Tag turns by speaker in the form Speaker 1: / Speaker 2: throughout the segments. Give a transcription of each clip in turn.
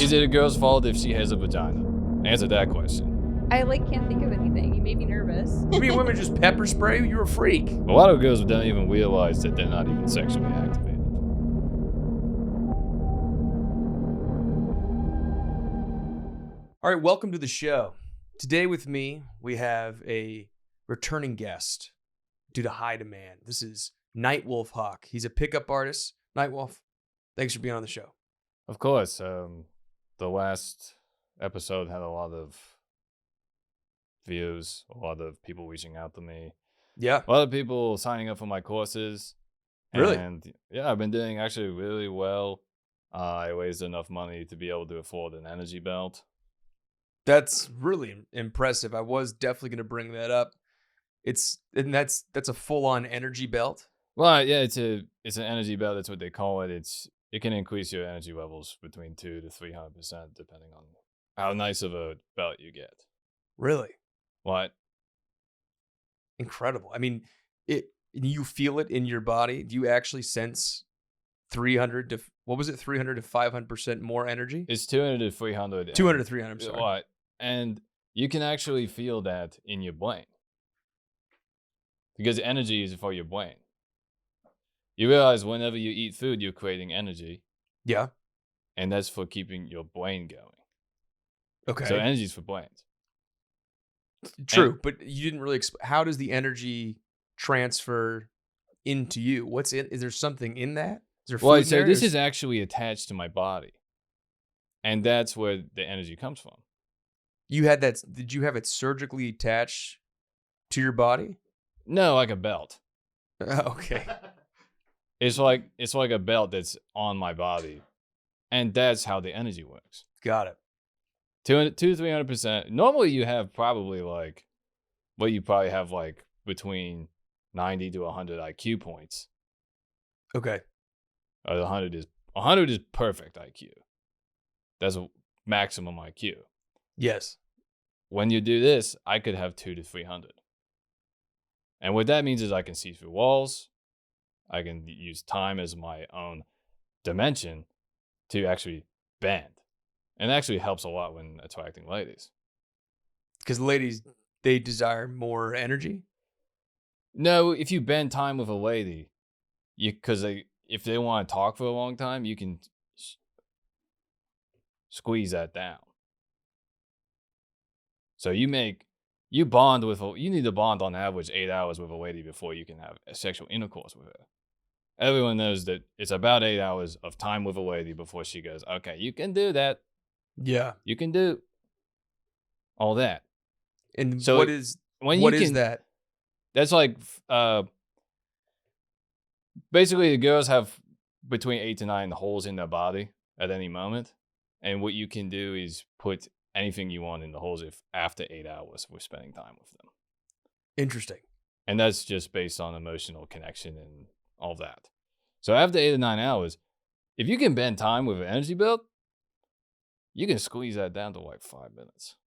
Speaker 1: Is it a girl's fault if she has a vagina? Answer that question.
Speaker 2: I can't think of anything. You made me nervous.
Speaker 3: You mean women just pepper spray? You're a freak.
Speaker 1: A lot of girls don't even realize that they're not even sexually activated.
Speaker 3: All right, welcome to the show. Today with me, we have a returning guest due to high demand. This is Nightwolf Hawk. He's a pickup artist. Nightwolf, thanks for being on the show.
Speaker 1: Of course, the last episode had a lot of views, a lot of people reaching out to me.
Speaker 3: Yeah.
Speaker 1: A lot of people signing up for my courses.
Speaker 3: Really?
Speaker 1: And yeah, I've been doing actually really well. I raised enough money to be able to afford an energy belt.
Speaker 3: That's really impressive. I was definitely going to bring that up. That's a full-on energy belt.
Speaker 1: Well, yeah, it's an energy belt. That's what they call it. It can increase your energy levels between 200% to 300%, depending on how nice of a belt you get.
Speaker 3: Really?
Speaker 1: What?
Speaker 3: Incredible. I mean, you feel it in your body. Do you actually sense 300 to 500% more energy?
Speaker 1: It's 200 to 300.
Speaker 3: 200 to 300. I'm sorry.
Speaker 1: What? And you can actually feel that in your brain. Because energy is for your brain. You realize whenever you eat food, you're creating energy.
Speaker 3: Yeah.
Speaker 1: And that's for keeping your brain going.
Speaker 3: Okay.
Speaker 1: So energy is for brains.
Speaker 3: True, but you didn't really how does the energy transfer into you? Is there something in that? Is there food in there?
Speaker 1: This is actually attached to my body. And that's where the energy comes from.
Speaker 3: You had that. Did you have it surgically attached to your body?
Speaker 1: No, like a belt.
Speaker 3: Okay.
Speaker 1: It's like a belt that's on my body. And that's how the energy works.
Speaker 3: Got it.
Speaker 1: 200 to 300%. Normally you have probably you probably have between 90 to 100 IQ points.
Speaker 3: Okay.
Speaker 1: 100 is perfect IQ. That's a maximum IQ.
Speaker 3: Yes.
Speaker 1: When you do this, I could have 200 to 300. And what that means is I can see through walls. I can use time as my own dimension to actually bend. And it actually helps a lot when attracting ladies.
Speaker 3: Because ladies, they desire more energy?
Speaker 1: No, if you bend time with a lady, if they want to talk for a long time, you can squeeze that down. So you need to bond on average 8 hours with a lady before you can have sexual intercourse with her. Everyone knows that it's about 8 hours of time with a lady before she goes, okay, you can do that.
Speaker 3: Yeah.
Speaker 1: You can do all that.
Speaker 3: And
Speaker 1: so
Speaker 3: what is that?
Speaker 1: That's basically the girls have between 8 to 9 holes in their body at any moment. And what you can do is put anything you want in the holes after 8 hours we're spending time with them.
Speaker 3: Interesting.
Speaker 1: And that's just based on emotional connection and all that. So after 8 to 9 hours, if you can bend time with an energy belt, you can squeeze that down to 5 minutes.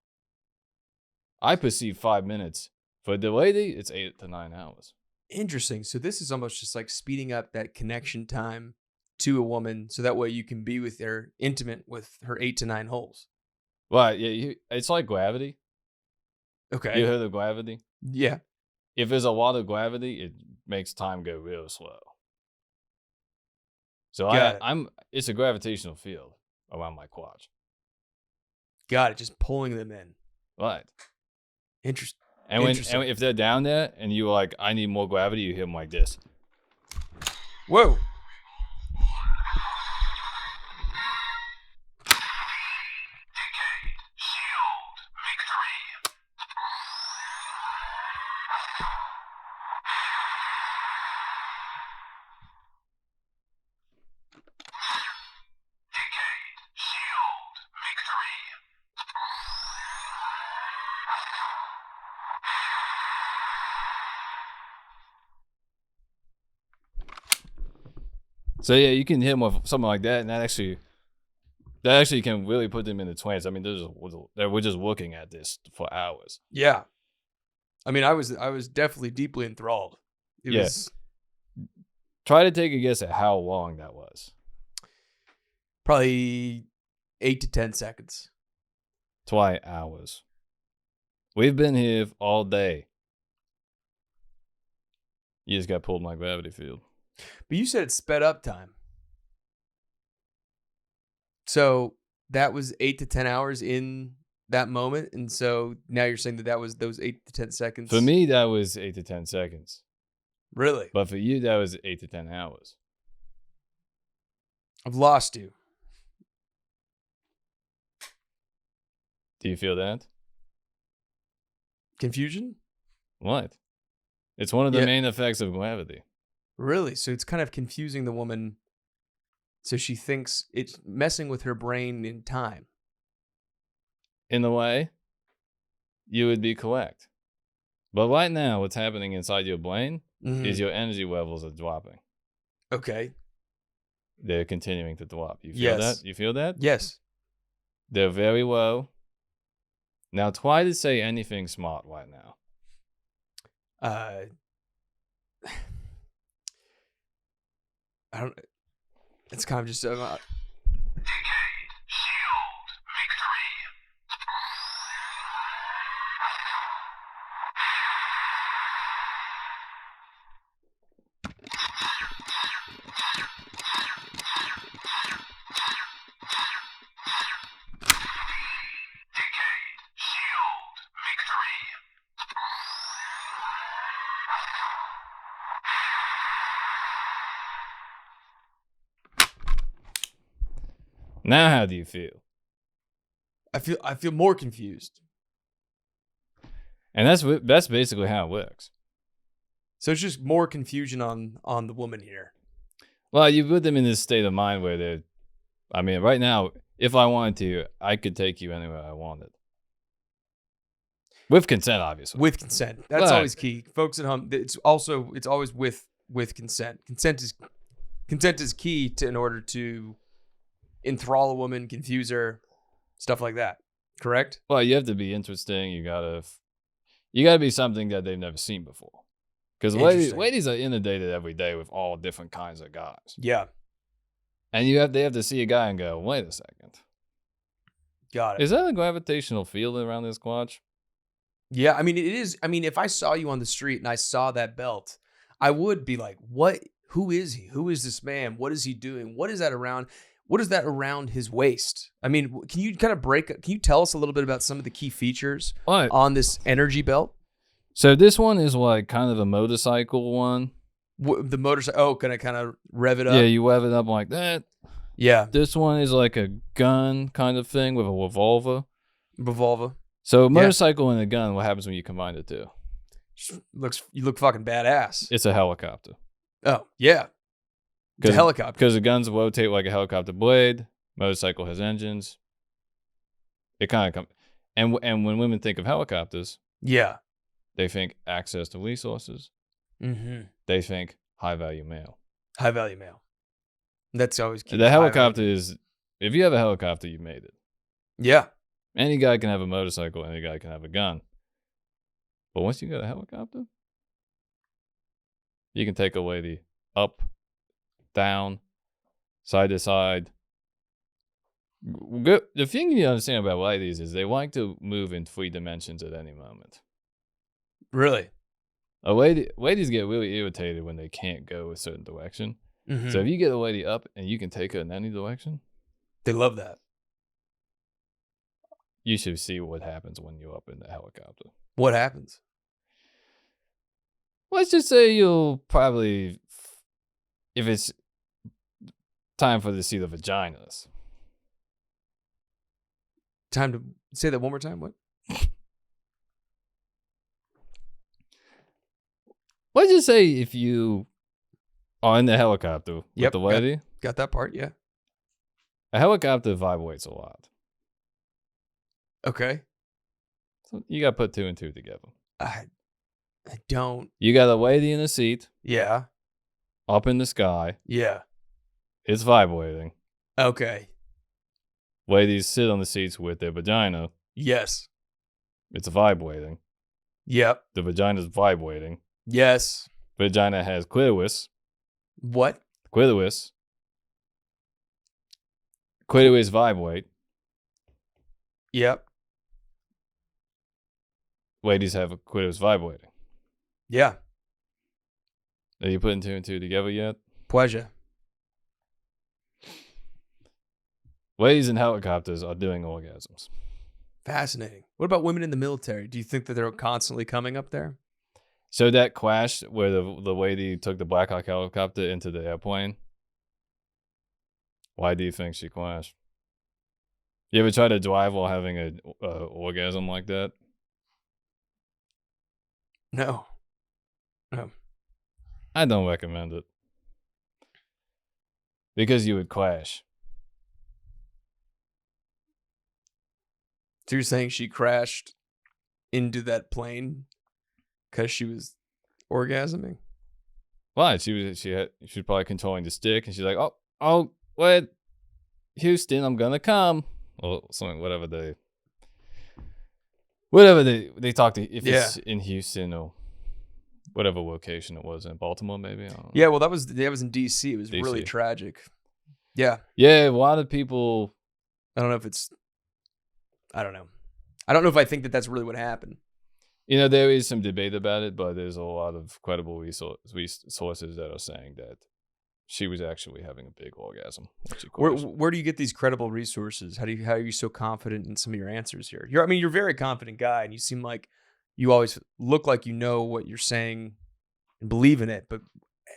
Speaker 1: I perceive 5 minutes. For the lady, it's 8 to 9 hours.
Speaker 3: Interesting. So this is almost just like speeding up that connection time to a woman, so that way you can be with her intimate with her 8 to 9 holes.
Speaker 1: Well, yeah, it's like gravity.
Speaker 3: Okay.
Speaker 1: You heard of gravity?
Speaker 3: Yeah.
Speaker 1: If there's a lot of gravity, it makes time go real slow. So it's a gravitational field around my quad.
Speaker 3: Got it. Just pulling them in.
Speaker 1: Right.
Speaker 3: Interesting.
Speaker 1: And if they're down there and you I need more gravity, you hear them like this.
Speaker 3: Whoa.
Speaker 1: So yeah, you can hit them with something like that, and that actually can really put them in the trance. I mean, we're just looking at this for hours.
Speaker 3: Yeah. I mean, I was definitely deeply enthralled. It was
Speaker 1: Try to take a guess at how long that was.
Speaker 3: probably 8 to 10 seconds.
Speaker 1: Twice hours. We've been here all day. You just got pulled in my gravity field.
Speaker 3: But you said it's sped up time. So that was 8 to 10 hours in that moment. And so now you're saying that was those 8 to 10 seconds.
Speaker 1: For me, that was 8 to 10 seconds.
Speaker 3: Really?
Speaker 1: But for you, that was 8 to 10 hours.
Speaker 3: I've lost you.
Speaker 1: Do you feel that?
Speaker 3: Confusion?
Speaker 1: What? It's one of the main effects of gravity.
Speaker 3: Really? So it's kind of confusing the woman. So she thinks it's messing with her brain in time.
Speaker 1: In a way, you would be correct. But right now, what's happening inside your brain is your energy levels are dropping.
Speaker 3: Okay.
Speaker 1: They're continuing to drop. You feel that? You feel that?
Speaker 3: Yes.
Speaker 1: They're very low. Now try to say anything smart right now.
Speaker 3: I don't. It's kind of just.
Speaker 1: Now how do you feel?
Speaker 3: I feel more confused.
Speaker 1: And that's basically how it works.
Speaker 3: So it's just more confusion on the woman here.
Speaker 1: Well, you put them in this state of mind where they're, I mean, right now, if I wanted to, I could take you anywhere I wanted. With consent, obviously.
Speaker 3: With consent. That's always key. Folks at home, it's always with consent. Consent is key in order to enthrall a woman, confuse her, stuff like that. Correct?
Speaker 1: Well, you have to be interesting. You gotta be something that they've never seen before. Because ladies are inundated every day with all different kinds of guys.
Speaker 3: Yeah.
Speaker 1: And they have to see a guy and go, wait a second.
Speaker 3: Got it.
Speaker 1: Is that a gravitational field around this crotch?
Speaker 3: Yeah, I mean, it is. I mean, if I saw you on the street and I saw that belt, I would be like, what? Who is he? Who is this man? What is he doing? What is that around? What is that around his waist? I mean, can you tell us a little bit about some of the key features on this energy belt?
Speaker 1: So this one is like kind of a motorcycle one.
Speaker 3: The motorcycle, can I kind of rev it up?
Speaker 1: Yeah, you rev it up like that.
Speaker 3: Yeah.
Speaker 1: This one is like a gun kind of thing with a revolver.
Speaker 3: Revolver.
Speaker 1: So a motorcycle and a gun, what happens when you combine the two?
Speaker 3: You look fucking badass.
Speaker 1: It's a helicopter.
Speaker 3: Oh, yeah. It's a helicopter.
Speaker 1: Because the guns rotate like a helicopter blade. Motorcycle has engines. It kind of comes. And when women think of helicopters,
Speaker 3: yeah,
Speaker 1: they think access to resources.
Speaker 3: Mm-hmm.
Speaker 1: They think high value male.
Speaker 3: High value male. That's always key.
Speaker 1: The helicopter is, if you have a helicopter, you made it.
Speaker 3: Yeah.
Speaker 1: Any guy can have a motorcycle. Any guy can have a gun. But once you got a helicopter, you can take away the up, down, side to side. The thing you understand about ladies is they like to move in 3 dimensions at any moment.
Speaker 3: Really?
Speaker 1: Ladies get really irritated when they can't go a certain direction.
Speaker 3: Mm-hmm.
Speaker 1: So if you get a lady up and you can take her in any direction,
Speaker 3: they love that.
Speaker 1: You should see what happens when you're up in the helicopter.
Speaker 3: What happens?
Speaker 1: Let's just say you'll probably, if it's time for to see the vaginas.
Speaker 3: Time to say that one more time? What?
Speaker 1: Let's just say if you are in the helicopter with the lady.
Speaker 3: Got that part, yeah.
Speaker 1: A helicopter vibrates a lot.
Speaker 3: Okay.
Speaker 1: So you got to put 2 and 2 together.
Speaker 3: I don't.
Speaker 1: You got a lady in a seat.
Speaker 3: Yeah.
Speaker 1: Up in the sky.
Speaker 3: Yeah.
Speaker 1: It's vibrating.
Speaker 3: Okay.
Speaker 1: Ladies sit on the seats with their vagina.
Speaker 3: Yes.
Speaker 1: It's vibrating.
Speaker 3: Yep.
Speaker 1: The vagina's vibrating.
Speaker 3: Yes.
Speaker 1: Vagina has clitoris.
Speaker 3: What?
Speaker 1: Clitoris. Clitoris vibrate.
Speaker 3: Yep.
Speaker 1: Ladies have a clitoris vibrating.
Speaker 3: Yeah.
Speaker 1: Are you putting two and two together yet?
Speaker 3: Pleasure.
Speaker 1: Ladies in helicopters are doing orgasms.
Speaker 3: Fascinating. What about women in the military? Do you think that they're constantly coming up there?
Speaker 1: So that crash where the lady took the Black Hawk helicopter into the airplane, why do you think she crashed? You ever try to drive while having an orgasm like that?
Speaker 3: No. No.
Speaker 1: I don't recommend it. Because you would crash.
Speaker 3: So you're saying she crashed into that plane because she was orgasming?
Speaker 1: Why? She was probably controlling the stick, and she's like, oh, wait, Houston, I'm gonna come, or something, whatever they talk to, if it's in Houston or whatever location it was in Baltimore, maybe. I don't know.
Speaker 3: Yeah, well, that was in DC. It was
Speaker 1: DC.
Speaker 3: really tragic. Yeah.
Speaker 1: Yeah, a lot of people.
Speaker 3: I don't know if it's. I don't know. I don't know if I think that that's really what happened.
Speaker 1: You know, there is some debate about it, but there's a lot of credible sources that are saying that she was actually having a big orgasm.
Speaker 3: Where do you get these credible resources? How are you so confident in some of your answers here? You're a very confident guy, and you seem like you always look like you know what you're saying and believe in it. But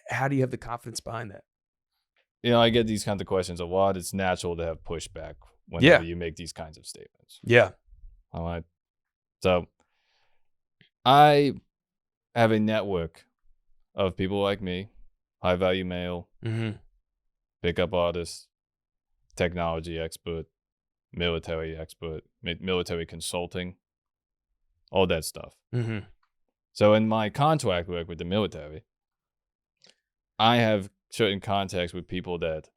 Speaker 3: how do you have the confidence behind that?
Speaker 1: You know, I get these kinds of questions a lot. It's natural to have pushback whenever you make these kinds of statements.
Speaker 3: Yeah.
Speaker 1: All right. So I have a network of people like me, high value male, pickup artist, technology expert, military expert, military consulting, all that stuff. So in my contract work with the military, I have certain contacts with people that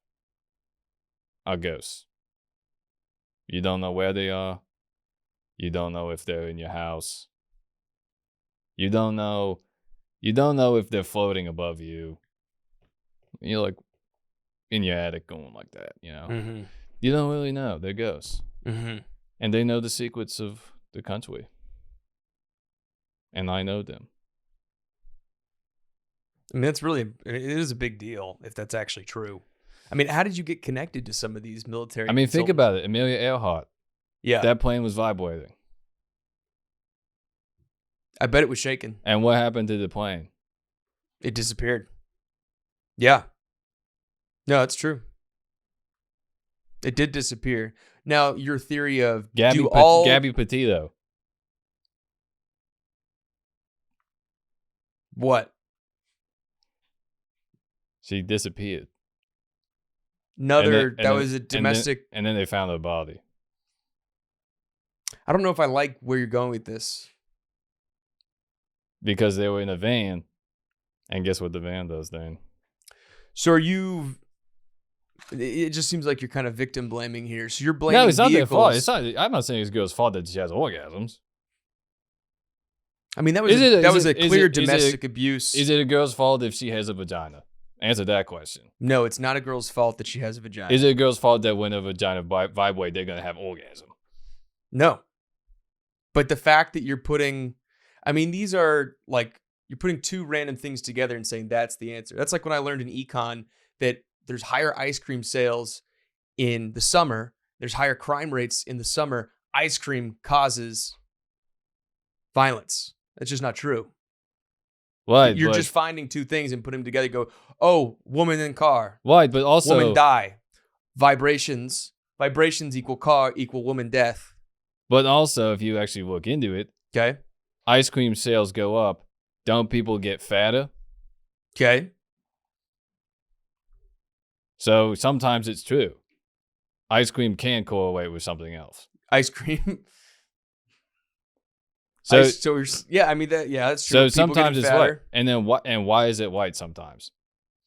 Speaker 1: are ghosts. You don't know where they are. You don't know if they're in your house. You don't know if they're floating above you. You're like in your attic going like that, you know. You don't really know. They're ghosts. And they know the secrets of the country. And I know them.
Speaker 3: I mean, it is a big deal if that's actually true. I mean, how did you get connected to some of these military
Speaker 1: think about it. Amelia Earhart. Yeah. That plane was vibrating.
Speaker 3: I bet it was shaking.
Speaker 1: And what happened to the plane?
Speaker 3: It disappeared. Yeah. No, it's true. It did disappear. Now, your theory of
Speaker 1: Gabby Petito.
Speaker 3: What?
Speaker 1: She disappeared.
Speaker 3: That was a domestic.
Speaker 1: And then they found her body.
Speaker 3: I don't know if I like where you're going with this.
Speaker 1: Because they were in a van. And guess what the van does, Dane?
Speaker 3: So are you... It just seems like you're kind of victim blaming here. So you're blaming
Speaker 1: No, it's not
Speaker 3: vehicles.
Speaker 1: their fault. I'm not saying it's girl's fault that she has orgasms.
Speaker 3: I mean, that was a clear domestic abuse.
Speaker 1: Is it a girl's fault if she has a vagina? Answer that question.
Speaker 3: No, it's not a girl's fault that she has a vagina.
Speaker 1: Is it a girl's fault that when a vagina vibrates, they're going to have orgasm?
Speaker 3: No. But the fact that you're putting... I mean, these are like... You're putting two random things together and saying that's the answer. That's like when I learned in econ that there's higher ice cream sales in the summer. There's higher crime rates in the summer. Ice cream causes violence. That's just not true.
Speaker 1: Right.
Speaker 3: You're just finding two things and putting them together. Go, oh, woman in car.
Speaker 1: Right, but also...
Speaker 3: Woman die. Vibrations equal car equal woman death.
Speaker 1: But also, if you actually look into it...
Speaker 3: Okay.
Speaker 1: Ice cream sales go up. Don't people get fatter?
Speaker 3: Okay.
Speaker 1: So sometimes it's true. Ice cream can correlate with something else.
Speaker 3: Ice cream.
Speaker 1: That's
Speaker 3: true.
Speaker 1: So
Speaker 3: People
Speaker 1: sometimes it's
Speaker 3: fatter.
Speaker 1: white. And then what? And why is it white sometimes?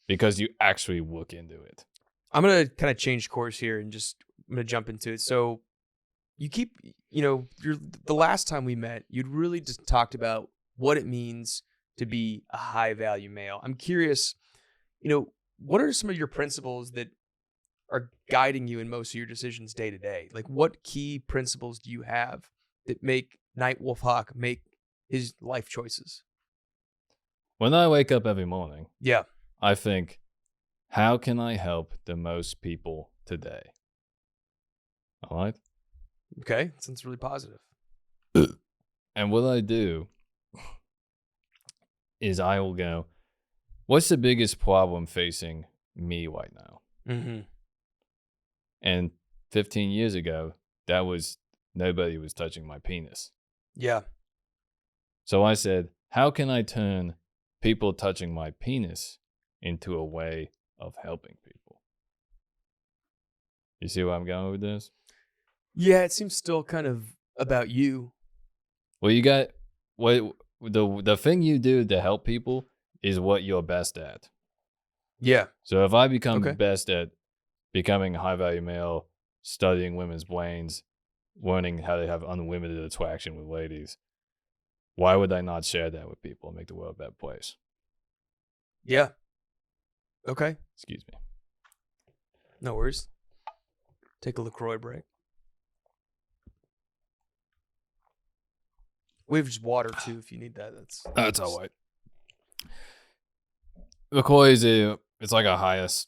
Speaker 1: Because you actually look into it.
Speaker 3: I'm gonna kind of change course here and I'm gonna jump into it. So you keep, the last time we met, you'd really just talked about what it means to be a high value male. I'm curious, what are some of your principles that are guiding you in most of your decisions day to day? Like, what key principles do you have that make Night Wolf Hawk make his life choices?
Speaker 1: When I wake up every morning,
Speaker 3: Yeah.
Speaker 1: I think, how can I help the most people today? All right.
Speaker 3: Okay. Sounds really positive.
Speaker 1: And what I do is I will go, what's the biggest problem facing me right now?
Speaker 3: Mm-hmm.
Speaker 1: And 15 years ago, that was nobody was touching my penis.
Speaker 3: Yeah.
Speaker 1: So I said, how can I turn people touching my penis into a way of helping people? You see where I'm going with this?
Speaker 3: Yeah. It seems still kind of about you.
Speaker 1: Well, you got what the thing you do to help people is what you're best at.
Speaker 3: Yeah.
Speaker 1: So if I become
Speaker 3: Okay.
Speaker 1: best at becoming a high value male, studying women's brains, learning how to have unlimited attraction with ladies, why would I not share that with people and make the world a better place?
Speaker 3: Yeah. Okay.
Speaker 1: Excuse me.
Speaker 3: No worries. Take a LaCroix break. We have just water too if you need that.
Speaker 1: That's all right. LaCroix is it's like a highest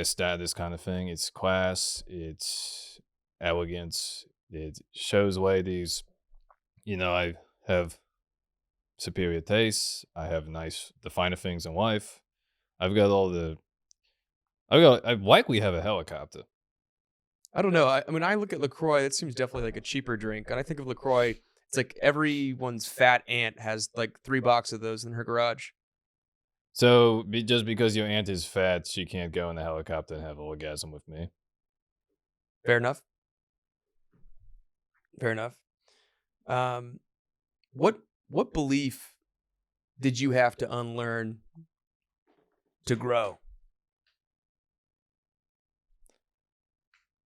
Speaker 1: status kind of thing. It's class, it's elegance, it shows ladies, I have superior tastes, I have the finer things in life. I likely have a helicopter.
Speaker 3: I don't know. I mean, I look at LaCroix. It seems definitely like a cheaper drink. And I think of LaCroix, it's like everyone's fat aunt has like 3 boxes of those in her garage.
Speaker 1: So just because your aunt is fat, she can't go in the helicopter and have an orgasm with me.
Speaker 3: Fair enough. Fair enough. What belief did you have to unlearn to grow?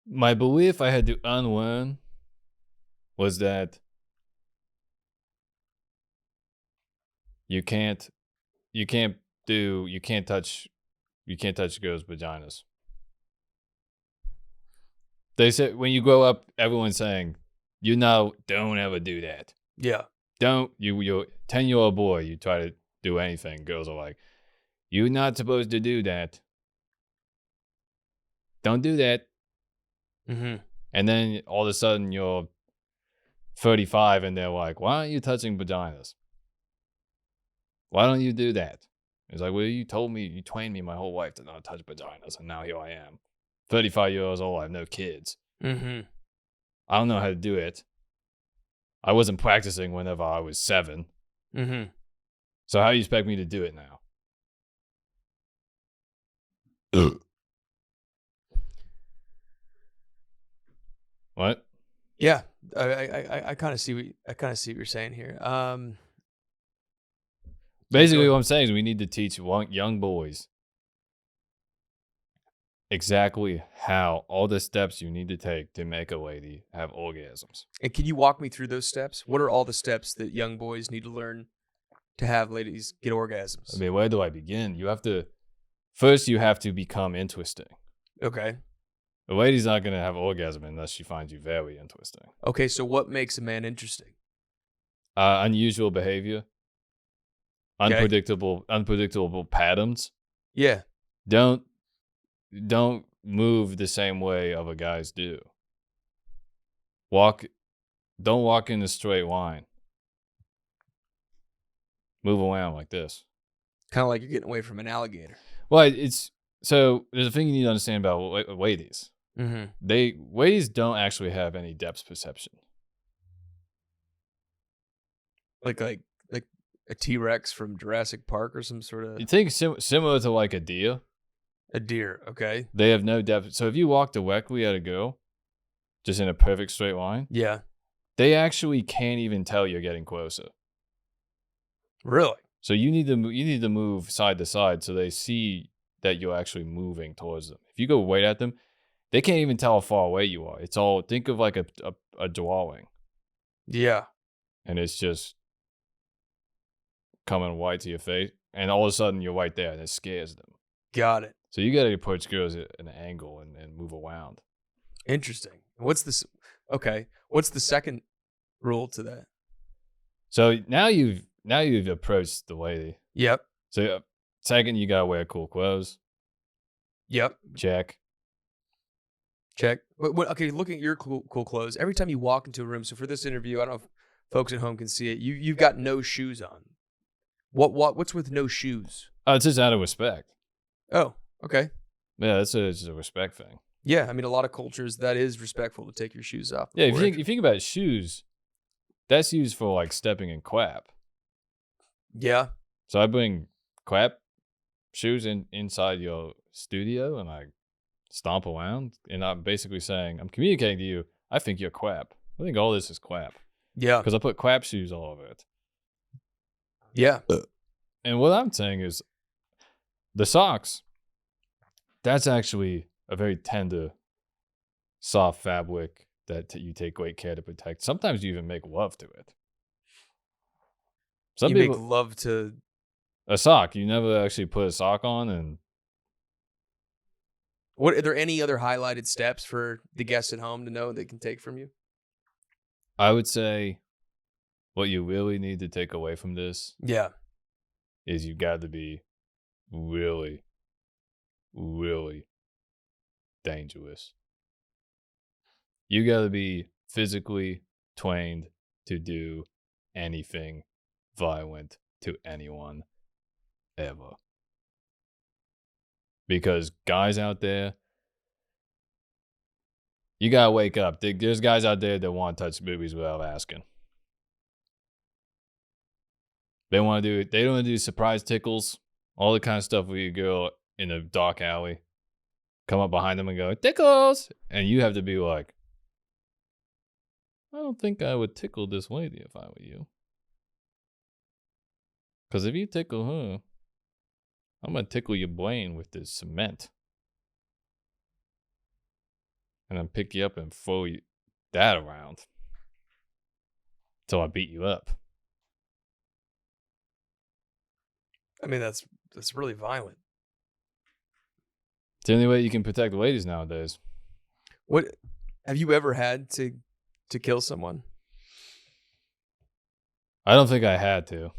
Speaker 1: My belief I had to unlearn was that you can't touch girls' vaginas. They said when you grow up, everyone's saying, don't ever do that.
Speaker 3: Yeah.
Speaker 1: Don't, you're a 10-year-old boy, you try to do anything. Girls are like, you're not supposed to do that. Don't do that.
Speaker 3: Mm-hmm.
Speaker 1: And then all of a sudden you're 35 and they're like, why aren't you touching vaginas? Why don't you do that? It's like, well, you trained me my whole life to not touch vaginas, and now here I am. 35 years old, I have no kids.
Speaker 3: Mm-hmm.
Speaker 1: I don't know how to do it. I wasn't practicing whenever I was 7.
Speaker 3: Mm-hmm.
Speaker 1: So how do you expect me to do it now? What?
Speaker 3: Yeah. I kind of see what you're saying here.
Speaker 1: Basically, what I'm saying is we need to teach young boys exactly how all the steps you need to take to make a lady have orgasms.
Speaker 3: And can you walk me through those steps? What are all the steps that young boys need to learn to have ladies get orgasms?
Speaker 1: I mean, where do I begin? First you have to become interesting.
Speaker 3: Okay.
Speaker 1: A lady's not going to have orgasm unless she finds you very interesting.
Speaker 3: Okay, so what makes a man interesting?
Speaker 1: Unusual behavior.
Speaker 3: Okay.
Speaker 1: Unpredictable patterns.
Speaker 3: Yeah.
Speaker 1: Don't move the same way other guys do. Don't walk in a straight line. Move around like this.
Speaker 3: Kind of like you're getting away from an alligator.
Speaker 1: Well, so there's a thing you need to understand about ladies.
Speaker 3: Mm-hmm.
Speaker 1: Ladies don't actually have any depth perception.
Speaker 3: Like a T-Rex from Jurassic Park or some sort of...
Speaker 1: You think similar to like a deer?
Speaker 3: A deer, okay.
Speaker 1: They have no depth. So if you walk directly at a girl, just in a perfect straight line,
Speaker 3: Yeah.
Speaker 1: they actually can't even tell you're getting closer.
Speaker 3: Really?
Speaker 1: So you need to move side to side so they see that you're actually moving towards them. If you go right at them, they can't even tell how far away you are. It's all, think of like a drawing.
Speaker 3: Yeah.
Speaker 1: And it's just coming right to your face. And all of a sudden you're right there and it scares them.
Speaker 3: Got it.
Speaker 1: So you got to approach girls at an angle and move around.
Speaker 3: Interesting. What's this? Okay. What's the second rule to that?
Speaker 1: So now you've approached the lady.
Speaker 3: Yep.
Speaker 1: So second, you gotta wear cool clothes.
Speaker 3: Yep.
Speaker 1: Check.
Speaker 3: Okay, looking at your cool clothes. Every time you walk into a room, so for this interview, I don't know if folks at home can see it. You've got no shoes on. What's with no shoes?
Speaker 1: Oh, it's just out of respect.
Speaker 3: Oh, okay.
Speaker 1: Yeah, it's just a respect thing.
Speaker 3: Yeah, I mean, a lot of cultures that is respectful to take your shoes off.
Speaker 1: Yeah, if you think about shoes, that's used for like stepping in crap.
Speaker 3: Yeah.
Speaker 1: So I bring crap shoes inside your studio and I stomp around, and I'm basically saying, I'm communicating to you, I think you're crap. I think all this is crap.
Speaker 3: Yeah.
Speaker 1: Because I put crap shoes all over it.
Speaker 3: Yeah.
Speaker 1: And what I'm saying is, the socks, that's actually a very tender, soft fabric that you take great care to protect. Sometimes you even make love to it. Some
Speaker 3: you
Speaker 1: people
Speaker 3: make love to
Speaker 1: a sock. You never actually put a sock on, and
Speaker 3: what? Are there any other highlighted steps for the guests at home to know they can take from you?
Speaker 1: I would say what you really need to take away from this is you got to be really, really dangerous. You got to be physically trained to do anything violent to anyone ever. Because guys out there, you got to wake up. There's guys out there that want to touch boobies without asking. They don't want to do surprise tickles, all the kind of stuff where you go in a dark alley, come up behind them and go, tickles! And you have to be like, I don't think I would tickle this lady if I were you. Because if you tickle her, I'm going to tickle your brain with this cement. And then pick you up and throw that around till I beat you up.
Speaker 3: I mean, that's really violent.
Speaker 1: It's the only way you can protect the ladies nowadays.
Speaker 3: What have you ever had to kill someone?
Speaker 1: I don't think I had to.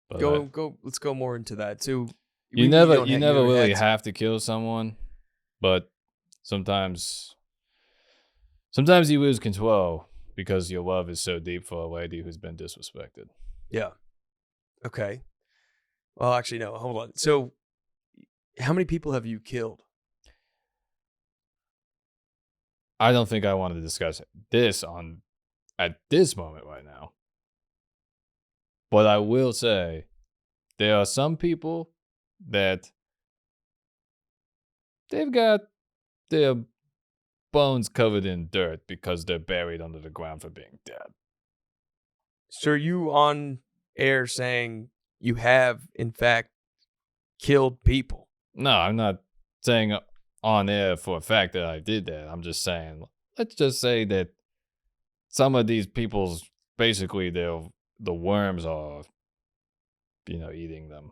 Speaker 1: But
Speaker 3: Go. Let's go more into that too.
Speaker 1: You never really have to kill someone, but sometimes you lose control because your love is so deep for a lady who's been disrespected.
Speaker 3: Yeah. Okay. Well, actually, no. Hold on. So, how many people have you killed?
Speaker 1: I don't think I want to discuss this at this moment right now. But I will say, there are some people that they've got their bones covered in dirt because they're buried under the ground for being dead.
Speaker 3: So are you on air saying you have, in fact, killed people?
Speaker 1: No, I'm not saying on air for a fact that I did that. I'm just saying, let's just say that some of these people's, basically, the worms are, eating them.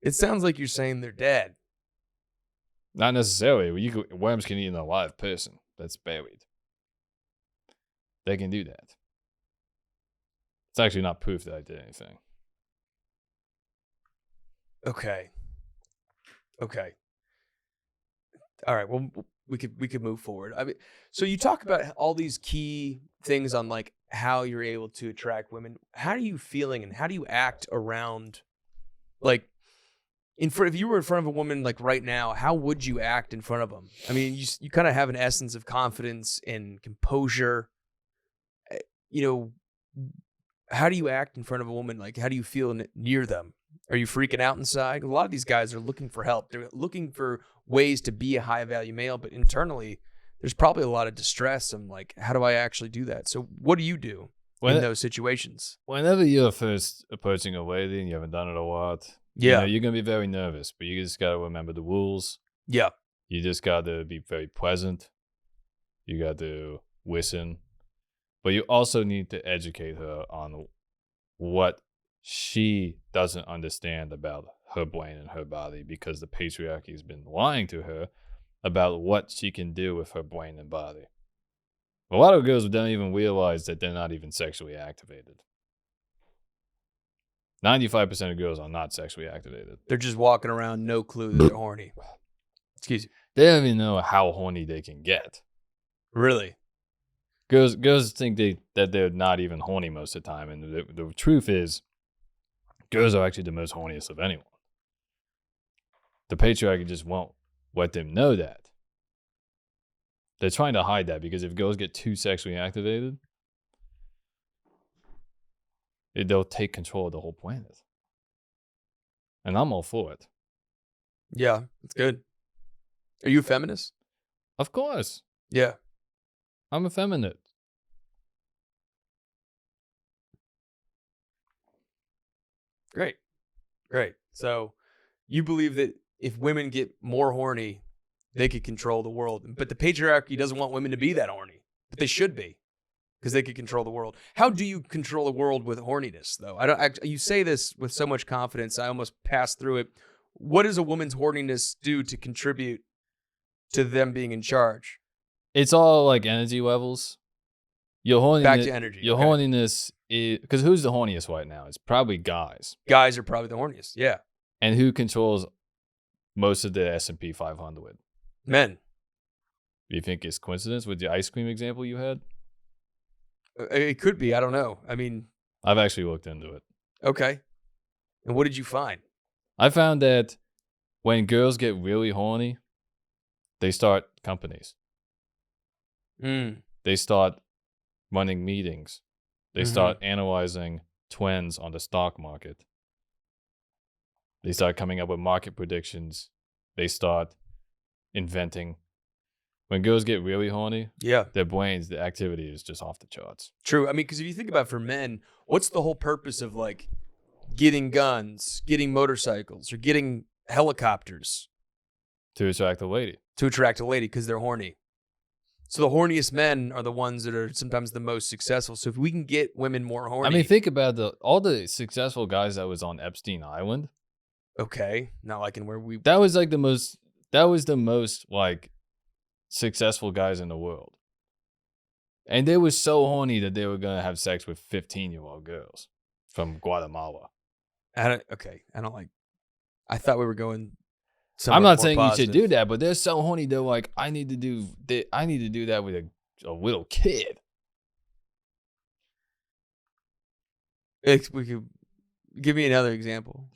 Speaker 3: It sounds like you're saying they're dead.
Speaker 1: Not necessarily. Worms can eat an alive person that's buried. They can do that. It's actually not proof that I did anything.
Speaker 3: Okay. All right. Well, we could move forward. I mean, so you talk about all these key things on like how you're able to attract women. How are you feeling, and how do you act around, like, if you were in front of a woman like right now, how would you act in front of them? I mean, you kind of have an essence of confidence and composure. How do you act in front of a woman? Like, how do you feel near them? Are you freaking out inside? A lot of these guys are looking for help. They're looking for ways to be a high value male, but internally, there's probably a lot of distress. I'm like, how do I actually do that? So what do you do in those situations?
Speaker 1: Whenever you're first approaching a lady and you haven't done it a lot, you're going to be very nervous, but you just got to remember the rules.
Speaker 3: Yeah.
Speaker 1: You just got to be very present. You got to listen. But you also need to educate her on what she doesn't understand about her brain and her body because the patriarchy has been lying to her about what she can do with her brain and body. A lot of girls don't even realize that they're not even sexually activated. 95% of girls are not sexually activated.
Speaker 3: They're just walking around, no clue that they're horny. Excuse you.
Speaker 1: They don't even know how horny they can get.
Speaker 3: Really?
Speaker 1: Girls think that they're not even horny most of the time, and the truth is, girls are actually the most horniest of anyone. The patriarchy just won't let them know that. They're trying to hide that because if girls get too sexually activated, they'll take control of the whole planet. And I'm all for it.
Speaker 3: Yeah, it's good. Are you a feminist?
Speaker 1: Of course.
Speaker 3: Yeah.
Speaker 1: I'm effeminate.
Speaker 3: Great. So you believe that if women get more horny, they could control the world. But the patriarchy doesn't want women to be that horny. But they should be, because they could control the world. How do you control the world with horniness, though? You say this with so much confidence, I almost passed through it. What does a woman's horniness do to contribute to them being in charge?
Speaker 1: It's all like energy levels. Your horniness,
Speaker 3: Back to energy.
Speaker 1: Your horniness is, because who's the horniest right now? It's probably guys.
Speaker 3: Guys are probably the horniest. Yeah.
Speaker 1: And who controls most of the S&P 500?
Speaker 3: Men.
Speaker 1: Do you think it's coincidence with the ice cream example you had?
Speaker 3: It could be. I don't know. I mean,
Speaker 1: I've actually looked into it.
Speaker 3: Okay. And what did you find?
Speaker 1: I found that when girls get really horny, they start companies. They start running meetings. They start analyzing trends on the stock market. They start coming up with market predictions. They start inventing. When girls get really horny, their brains, the activity is just off the charts.
Speaker 3: True. I mean, because if you think about it, for men, what's the whole purpose of like getting guns, getting motorcycles, or getting helicopters?
Speaker 1: To attract a lady.
Speaker 3: To attract a lady because they're horny. So the horniest men are the ones that are sometimes the most successful. So if we can get women more horny.
Speaker 1: I mean, think about all the successful guys that was on Epstein Island.
Speaker 3: Okay. Not like in where we.
Speaker 1: That was the most like successful guys in the world. And they were so horny that they were going to have sex with 15-year-old girls from Guatemala.
Speaker 3: I thought we were going.
Speaker 1: I'm not saying you should do that, but they're so horny. They're like, I need to do that with a little kid.
Speaker 3: We could give me another example.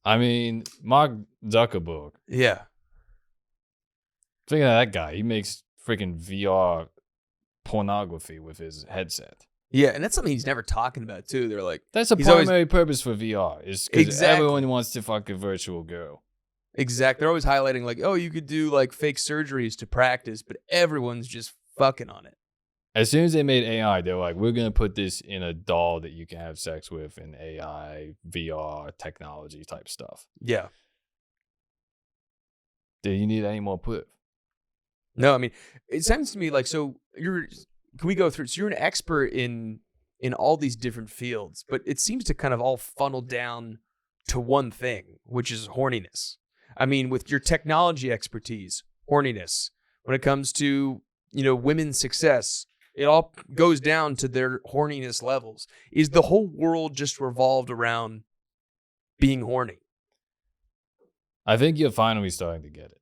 Speaker 1: I mean, Mark Zuckerberg.
Speaker 3: Yeah.
Speaker 1: Think of that guy. He makes freaking VR pornography with his headset.
Speaker 3: Yeah, and that's something he's never talking about, too. They're like...
Speaker 1: That's a primary purpose for VR, is because everyone wants to fuck a virtual girl.
Speaker 3: Exactly. They're always highlighting, like, oh, you could do, like, fake surgeries to practice, but everyone's just fucking on it.
Speaker 1: As soon as they made AI, they're like, we're going to put this in a doll that you can have sex with in AI, VR, technology type stuff.
Speaker 3: Yeah.
Speaker 1: Do you need any more proof?
Speaker 3: No, I mean, it sounds to me like, so can we go through? So you're an expert in all these different fields, but it seems to kind of all funnel down to one thing, which is horniness. I mean, with your technology expertise, horniness. When it comes to, women's success, it all goes down to their horniness levels. Is the whole world just revolved around being horny?
Speaker 1: I think you're finally starting to get it.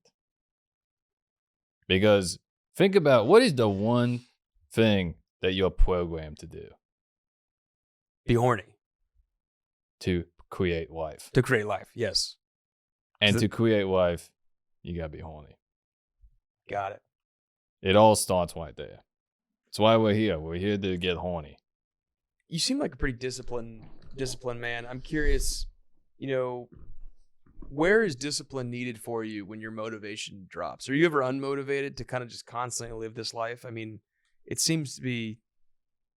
Speaker 1: Because think about, what is the one thing that you're programmed to do?
Speaker 3: Be horny.
Speaker 1: To create life.
Speaker 3: To create life, yes.
Speaker 1: And to create life, you gotta be horny.
Speaker 3: Got it.
Speaker 1: It all starts right there. That's why we're here. We're here to get horny.
Speaker 3: You seem like a pretty disciplined man. I'm curious, where is discipline needed for you when your motivation drops? Are you ever unmotivated to kind of just constantly live this life? I mean, it seems to be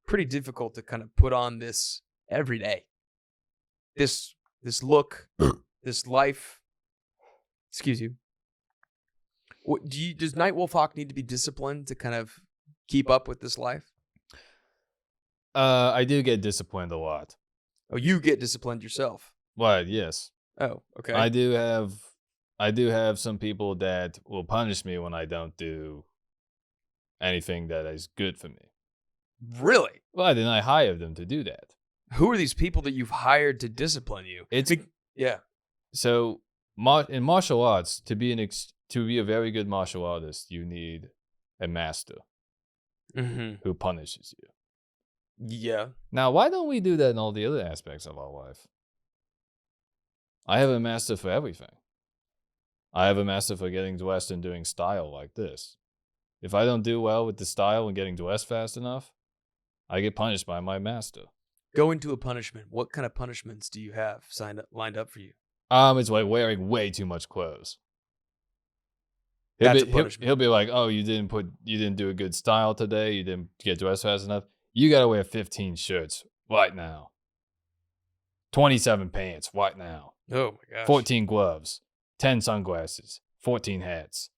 Speaker 3: pretty difficult to kind of put on this every day. This look, this life. Excuse you. Does Night Wolf Hawk need to be disciplined to kind of keep up with this life?
Speaker 1: I do get disciplined a lot.
Speaker 3: Oh, you get disciplined yourself.
Speaker 1: Well, yes.
Speaker 3: Oh, okay.
Speaker 1: I do have some people that will punish me when I don't do anything that is good for me.
Speaker 3: Really?
Speaker 1: Well, then I hire them to do that.
Speaker 3: Who are these people that you've hired to discipline you? Yeah.
Speaker 1: So in martial arts, to be a very good martial artist, you need a master who punishes you.
Speaker 3: Yeah.
Speaker 1: Now, why don't we do that in all the other aspects of our life? I have a master for everything. I have a master for getting dressed and doing style like this. If I don't do well with the style and getting dressed fast enough, I get punished by my master.
Speaker 3: Go into a punishment. What kind of punishments do you have lined up for you?
Speaker 1: It's like wearing way too much clothes.
Speaker 3: That's a punishment.
Speaker 1: He'll be like, "Oh, you didn't do a good style today. You didn't get dressed fast enough. You got to wear 15 shirts right now. 27 pants right now.
Speaker 3: Oh my gosh.
Speaker 1: 14 gloves, 10 sunglasses, 14 hats.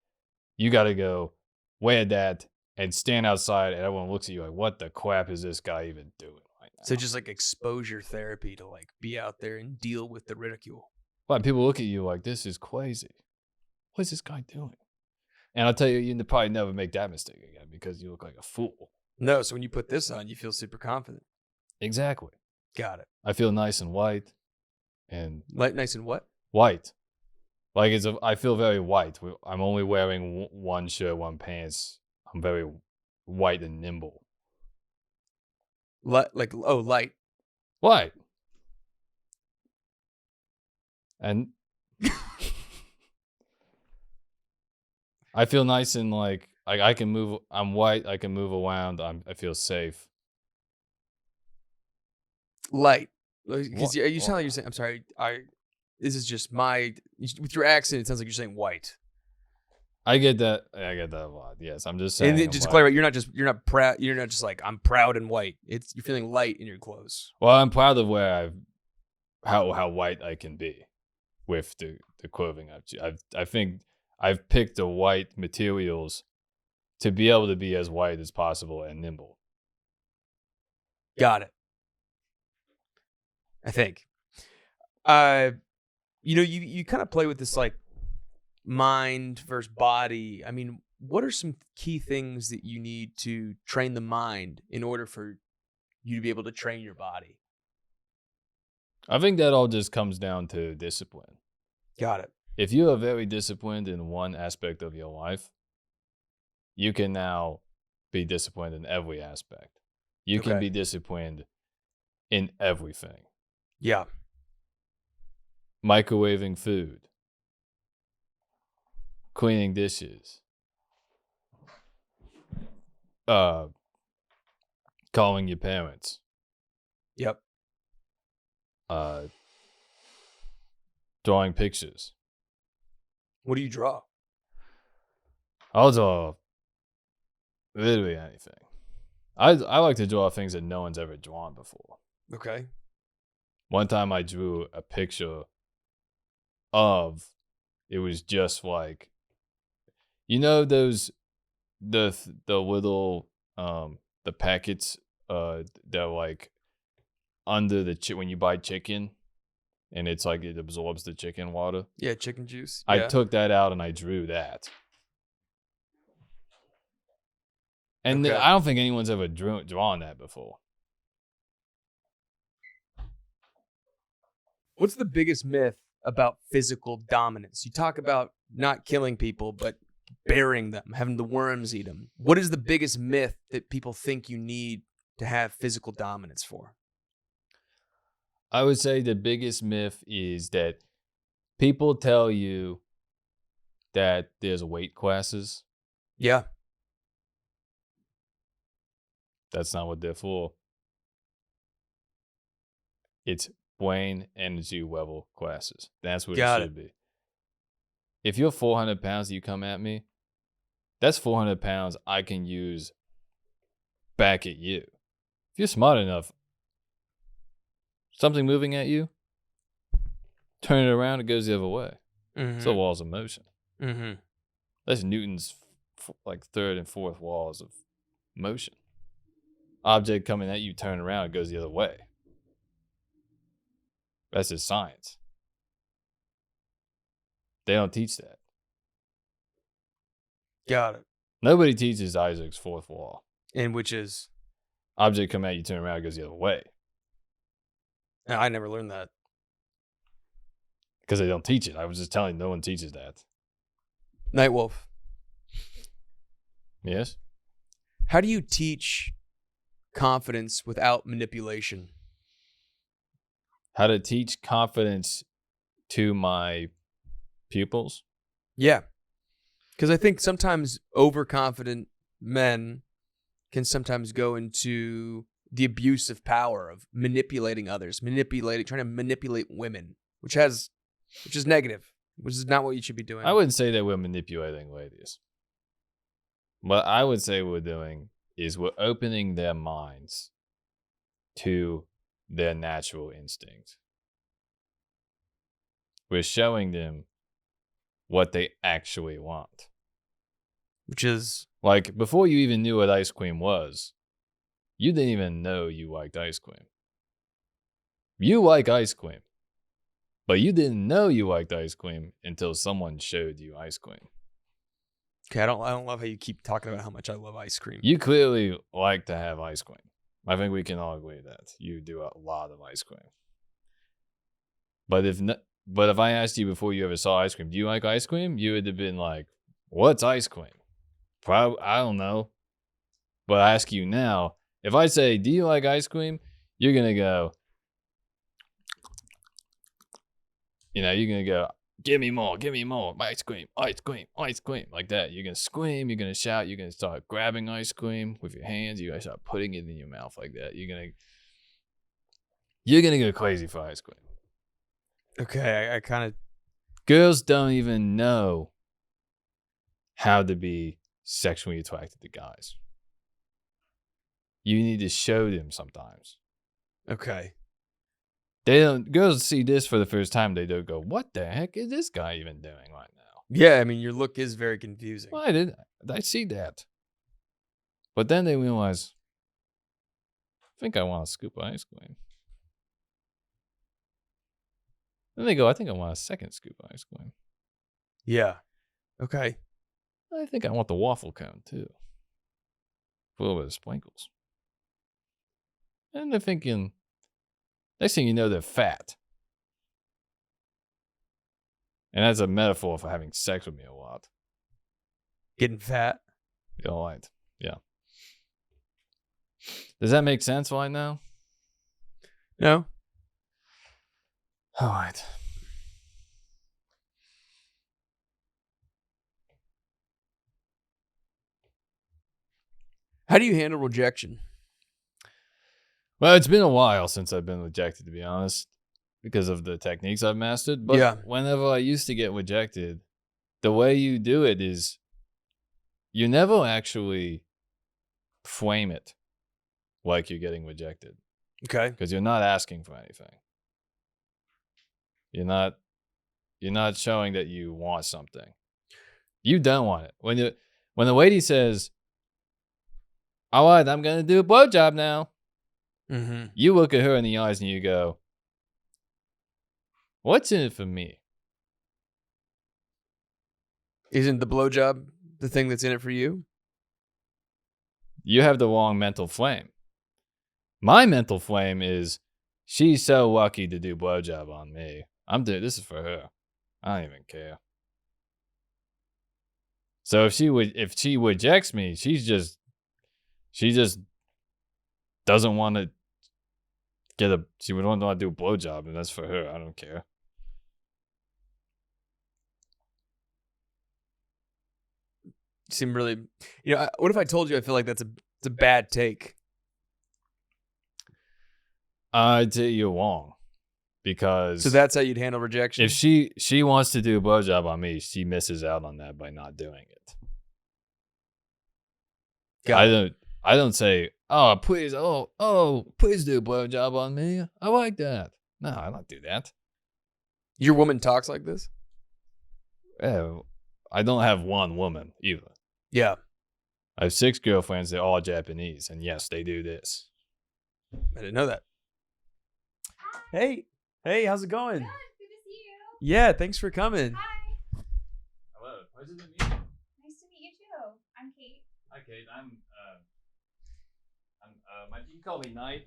Speaker 1: You got to go wear that and stand outside, and everyone looks at you like, what the crap is this guy even doing right now?"
Speaker 3: So just like exposure therapy to like be out there and deal with the ridicule.
Speaker 1: Well, people look at you like, this is crazy. What is this guy doing? And I'll tell you, you probably never make that mistake again because you look like a fool.
Speaker 3: No, so when you put this on, you feel super confident.
Speaker 1: Exactly.
Speaker 3: Got it.
Speaker 1: I feel nice and white. And
Speaker 3: Nice and what?
Speaker 1: white. Like I feel very white. I'm only wearing one shirt, one pants. I'm very white and nimble.
Speaker 3: Light.
Speaker 1: White. And I feel nice and like I can move. I'm white. I can move around. I feel safe.
Speaker 3: Light. Because you sound like you're saying, I'm sorry, this is just with your accent, it sounds like you're saying white.
Speaker 1: I get that a lot. Yes, I'm just saying.
Speaker 3: And then just to clarify, you're not proud. You're not just like, I'm proud and white. You're feeling light in your clothes.
Speaker 1: Well, I'm proud of how white I can be with the clothing I think I've picked the white materials to be able to be as white as possible and nimble.
Speaker 3: Got it. I think. You kind of play with this like mind versus body. I mean, what are some key things that you need to train the mind in order for you to be able to train your body?
Speaker 1: I think that all just comes down to discipline.
Speaker 3: Got it.
Speaker 1: If you are very disciplined in one aspect of your life, you can now be disciplined in every aspect. You can be disciplined in everything.
Speaker 3: Yeah.
Speaker 1: Microwaving food, cleaning dishes, calling your parents.
Speaker 3: Yep.
Speaker 1: Drawing pictures.
Speaker 3: What do you draw?
Speaker 1: I'll draw literally anything. I like to draw things that no one's ever drawn before.
Speaker 3: Okay.
Speaker 1: One time I drew a picture of, it was just like, those the little the packets that are like under the when you buy chicken and it's like it absorbs the chicken water.
Speaker 3: Yeah, chicken juice.
Speaker 1: I
Speaker 3: Yeah.
Speaker 1: took that out and I drew that. And
Speaker 3: Okay.
Speaker 1: I don't think anyone's ever drawn that before.
Speaker 3: What's the biggest myth about physical dominance? You talk about not killing people, but burying them, having the worms eat them. What is the biggest myth that people think you need to have physical dominance for?
Speaker 1: I would say the biggest myth is that people tell you that there's weight classes.
Speaker 3: Yeah.
Speaker 1: That's not what they're for. It's brain energy level classes. That's what it should be. If you're 400 pounds and you come at me, that's 400 pounds I can use back at you. If you're smart enough, something moving at you, turn it around, it goes the other way.
Speaker 3: Mm-hmm.
Speaker 1: It's the laws of motion.
Speaker 3: Mm-hmm.
Speaker 1: That's Newton's like third and fourth laws of motion. Object coming at you, turn around, it goes the other way. That's just science. They don't teach that.
Speaker 3: Got it.
Speaker 1: Nobody teaches Isaac's fourth law.
Speaker 3: And which is?
Speaker 1: Object come at you, turn around, it goes the other way.
Speaker 3: No, I never learned that.
Speaker 1: Because they don't teach it. I was just telling you, no one teaches that.
Speaker 3: Nightwolf.
Speaker 1: Yes?
Speaker 3: How do you teach confidence without manipulation?
Speaker 1: How to teach confidence to my pupils?
Speaker 3: Yeah. Because I think sometimes overconfident men can sometimes go into the abuse of power of manipulating others, trying to manipulate women, which is negative, which is not what you should be doing.
Speaker 1: I wouldn't say that we're manipulating ladies. What I would say we're doing is we're opening their minds to their natural instincts. We're showing them what they actually want.
Speaker 3: Which is?
Speaker 1: Like, before you even knew what ice cream was, you didn't even know you liked ice cream. You like ice cream, but you didn't know you liked ice cream until someone showed you ice cream.
Speaker 3: Okay, I don't love how you keep talking about how much I love ice cream.
Speaker 1: You clearly like to have ice cream. I think we can all agree that you do a lot of ice cream. But if I asked you before you ever saw ice cream, do you like ice cream? You would have been like, what's ice cream? Probably, I don't know. But I ask you now, if I say, do you like ice cream? You're going to go, you're going to go, give me more, ice cream, like that. You're going to scream, you're going to shout, you're going to start grabbing ice cream with your hands, you're going to start putting it in your mouth like that. You're going to go crazy for ice cream.
Speaker 3: Okay, I kind of...
Speaker 1: Girls don't even know how to be sexually attracted to guys. You need to show them sometimes.
Speaker 3: Okay.
Speaker 1: Girls see this for the first time, they don't go, what the heck is this guy even doing right now?
Speaker 3: Yeah, I mean, your look is very confusing.
Speaker 1: Well, I see that. But then they realize, I think I want a scoop of ice cream. Then they go, I think I want a second scoop of ice cream.
Speaker 3: Yeah. Okay.
Speaker 1: I think I want the waffle cone too. A little bit of sprinkles. And they're thinking, next thing you know, they're fat. And that's a metaphor for having sex with me a lot.
Speaker 3: Getting fat?
Speaker 1: You all right. Yeah. Does that make sense right now?
Speaker 3: No.
Speaker 1: All right.
Speaker 3: How do you handle rejection?
Speaker 1: Well, it's been a while since I've been rejected, to be honest, because of the techniques I've mastered. But
Speaker 3: yeah.
Speaker 1: Whenever I used to get rejected, the way you do it is you never actually frame it like you're getting rejected.
Speaker 3: Okay.
Speaker 1: Because you're not asking for anything. You're not showing that you want something. You don't want it. When the lady says, all right, I'm going to do a blowjob now.
Speaker 3: Mm-hmm.
Speaker 1: You look at her in the eyes and you go, what's in it for me?
Speaker 3: Isn't the blowjob the thing that's in it for you?
Speaker 1: You have the wrong mental flame. My mental flame is, she's so lucky to do blowjob on me. This is for her. I don't even care. So if she rejects me, she just doesn't want to she would want to do a blowjob, and that's for her. I don't care.
Speaker 3: You seem really, what if I told you I feel like it's a bad take?
Speaker 1: I'd say you're wrong. Because
Speaker 3: so that's how you'd handle rejection?
Speaker 1: If she wants to do a blowjob on me, she misses out on that by not doing it. I don't say, oh please do a blowjob on me. I like that. No, I don't do that.
Speaker 3: Your woman talks like this?
Speaker 1: Yeah, I don't have one woman either.
Speaker 3: Yeah.
Speaker 1: I have 6 girlfriends. They're all Japanese, and yes, they do this.
Speaker 3: I didn't know that. Hey. Hey, how's it going?
Speaker 2: Good to see you.
Speaker 3: Yeah, thanks for coming.
Speaker 2: Hi.
Speaker 1: Hello. Pleasure to meet you.
Speaker 2: Nice to meet you too. I'm Kate.
Speaker 1: Hi, Kate. You call me Knight.